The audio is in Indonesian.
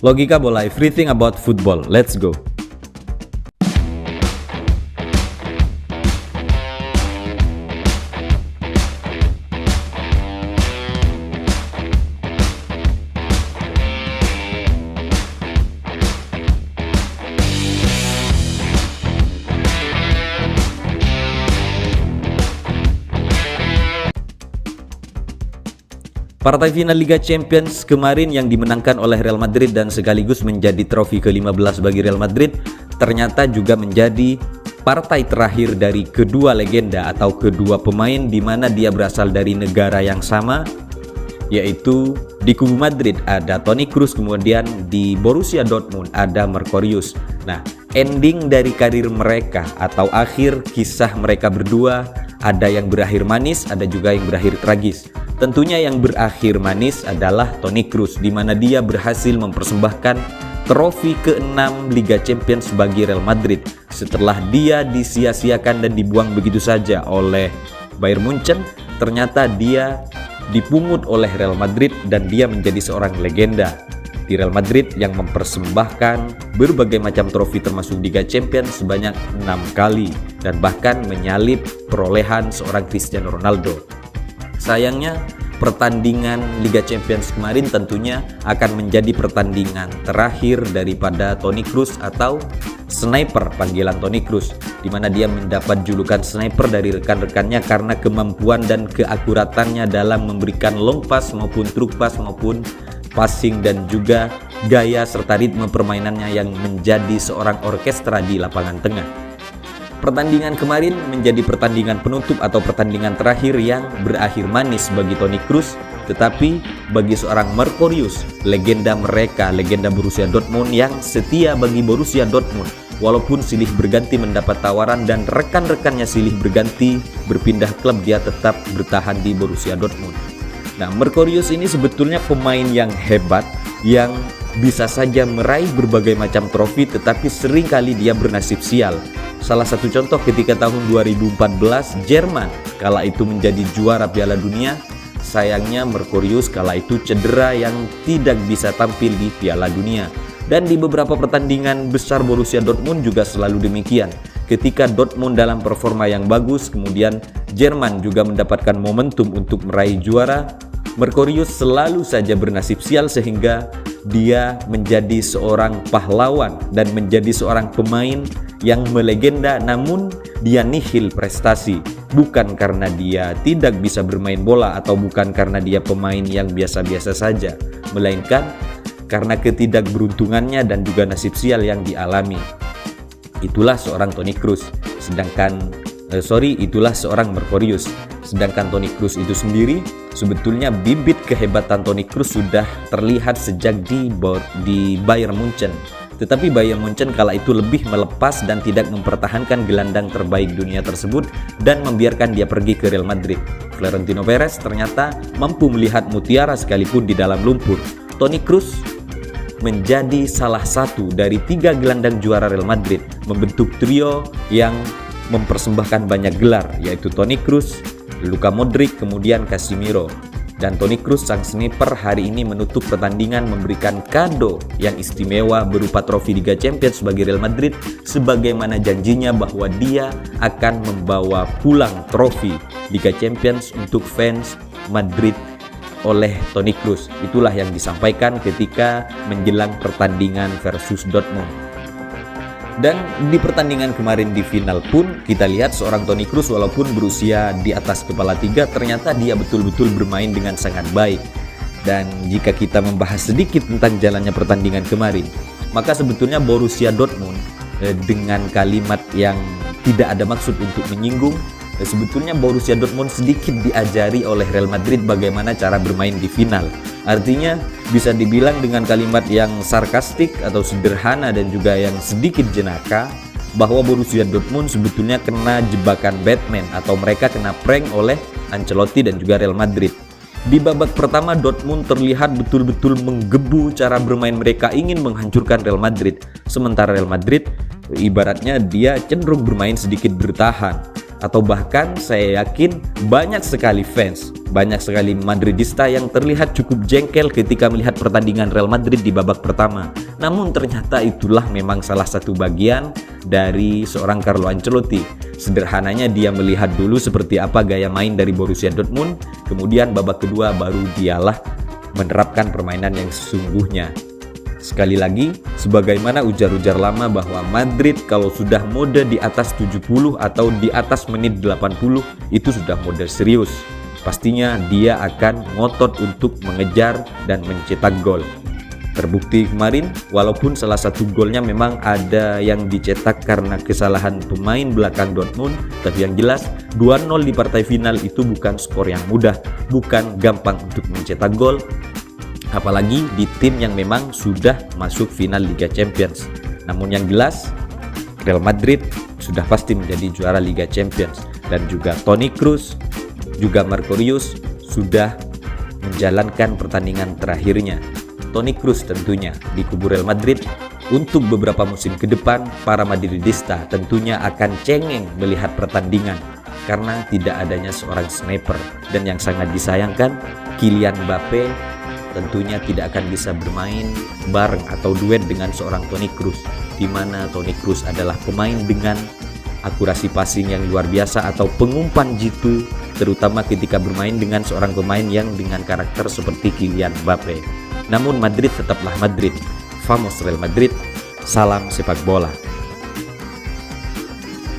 Logika bola, everything about football. Let's go. Partai final Liga Champions kemarin yang dimenangkan oleh Real Madrid dan sekaligus menjadi trofi ke-15 bagi Real Madrid ternyata juga menjadi partai terakhir dari kedua legenda atau kedua pemain di mana dia berasal dari negara yang sama, yaitu di kubu Madrid ada Toni Kroos, kemudian di Borussia Dortmund ada Marquinhos. Nah, ending dari karir mereka atau akhir kisah mereka berdua ada yang berakhir manis, ada juga yang berakhir tragis. Tentunya yang berakhir manis adalah Toni Kroos, di mana dia berhasil mempersembahkan trofi ke-6 Liga Champions bagi Real Madrid setelah dia disia-siakan dan dibuang begitu saja oleh Bayern Munchen. Ternyata dia dipungut oleh Real Madrid dan dia menjadi seorang legenda di Real Madrid yang mempersembahkan berbagai macam trofi termasuk Liga Champions sebanyak 6 kali dan bahkan menyalip perolehan seorang Cristiano Ronaldo. Sayangnya pertandingan Liga Champions kemarin tentunya akan menjadi pertandingan terakhir daripada Toni Kroos atau sniper panggilan Toni Kroos, di mana dia mendapat julukan sniper dari rekan-rekannya karena kemampuan dan keakuratannya dalam memberikan long pass maupun truk pass maupun passing dan juga gaya serta ritme permainannya yang menjadi seorang orkestra di lapangan tengah. Pertandingan kemarin menjadi pertandingan penutup atau pertandingan terakhir yang berakhir manis bagi Toni Kroos, tetapi bagi seorang Marquinhos, legenda mereka, legenda Borussia Dortmund yang setia bagi Borussia Dortmund, walaupun silih berganti mendapat tawaran dan rekan-rekannya silih berganti berpindah klub, dia tetap bertahan di Borussia Dortmund. Nah, Marquinhos ini sebetulnya pemain yang hebat, yang bisa saja meraih berbagai macam trofi, tetapi seringkali dia bernasib sial. Salah satu contoh ketika tahun 2014 Jerman kala itu menjadi juara Piala Dunia, sayangnya Marquinhos kala itu cedera yang tidak bisa tampil di Piala Dunia. Dan di beberapa pertandingan besar Borussia Dortmund juga selalu demikian. Ketika Dortmund dalam performa yang bagus, kemudian Jerman juga mendapatkan momentum untuk meraih juara, Marquinhos selalu saja bernasib sial sehingga dia menjadi seorang pahlawan dan menjadi seorang pemain yang melegenda, namun dia nihil prestasi. Bukan karena dia tidak bisa bermain bola atau bukan karena dia pemain yang biasa-biasa saja, melainkan karena ketidakberuntungannya dan juga nasib sial yang dialami. Itulah seorang Toni Kroos, itulah seorang Marquinhos. Sedangkan Toni Kroos itu sendiri, sebetulnya bibit kehebatan Toni Kroos sudah terlihat sejak di Bayern Munchen. Tetapi Bayern Munchen kala itu lebih melepas dan tidak mempertahankan gelandang terbaik dunia tersebut dan membiarkan dia pergi ke Real Madrid. Florentino Perez ternyata mampu melihat mutiara sekalipun di dalam lumpur. Toni Kroos menjadi salah satu dari 3 gelandang juara Real Madrid, membentuk trio yang mempersembahkan banyak gelar, yaitu Toni Kroos, Luka Modric, kemudian Casemiro. Dan Toni Kroos sang sniper hari ini menutup pertandingan memberikan kado yang istimewa berupa trofi Liga Champions bagi Real Madrid, sebagaimana janjinya bahwa dia akan membawa pulang trofi Liga Champions untuk fans Madrid oleh Toni Kroos. Itulah yang disampaikan ketika menjelang pertandingan versus Dortmund. Dan di pertandingan kemarin di final pun kita lihat seorang Toni Kroos walaupun berusia di atas kepala 3, ternyata dia betul-betul bermain dengan sangat baik. Dan jika kita membahas sedikit tentang jalannya pertandingan kemarin, maka sebetulnya Borussia Dortmund dengan kalimat yang tidak ada maksud untuk menyinggung, sebetulnya Borussia Dortmund sedikit diajari oleh Real Madrid bagaimana cara bermain di final. Artinya bisa dibilang dengan kalimat yang sarkastik atau sederhana dan juga yang sedikit jenaka, bahwa Borussia Dortmund sebetulnya kena jebakan Batman atau mereka kena prank oleh Ancelotti dan juga Real Madrid. Di babak pertama Dortmund terlihat betul-betul menggebu cara bermain mereka, ingin menghancurkan Real Madrid. Sementara Real Madrid ibaratnya dia cenderung bermain sedikit bertahan. atau bahkan saya yakin banyak sekali fans, banyak sekali Madridista yang terlihat cukup jengkel ketika melihat pertandingan Real Madrid di babak pertama. Namun ternyata itulah memang salah satu bagian dari seorang Carlo Ancelotti. Sederhananya dia melihat dulu seperti apa gaya main dari Borussia Dortmund, kemudian babak kedua baru dialah menerapkan permainan yang sesungguhnya. Sekali lagi, sebagaimana ujar-ujar lama bahwa Madrid kalau sudah mode di atas 70 atau di atas menit 80 itu sudah mode serius. Pastinya dia akan ngotot untuk mengejar dan mencetak gol. Terbukti kemarin, walaupun salah satu golnya memang ada yang dicetak karena kesalahan pemain belakang Dortmund, tapi yang jelas 2-0 di partai final itu bukan skor yang mudah, bukan gampang untuk mencetak gol. Apalagi di tim yang memang sudah masuk final Liga Champions. Namun yang jelas Real Madrid sudah pasti menjadi juara Liga Champions. Dan juga Toni Kroos, juga Marco Reus sudah menjalankan pertandingan terakhirnya. Toni Kroos tentunya di kubu Real Madrid. Untuk beberapa musim ke depan, para Madridista tentunya akan cengeng melihat pertandingan karena tidak adanya seorang sniper. Dan yang sangat disayangkan, Kylian Mbappe tentunya tidak akan bisa bermain bareng atau duet dengan seorang Toni Kroos, di mana Toni Kroos adalah pemain dengan akurasi passing yang luar biasa atau pengumpan jitu, terutama ketika bermain dengan seorang pemain yang dengan karakter seperti Kylian Mbappe. Namun Madrid tetaplah Madrid, Vamos Real Madrid, salam sepak bola.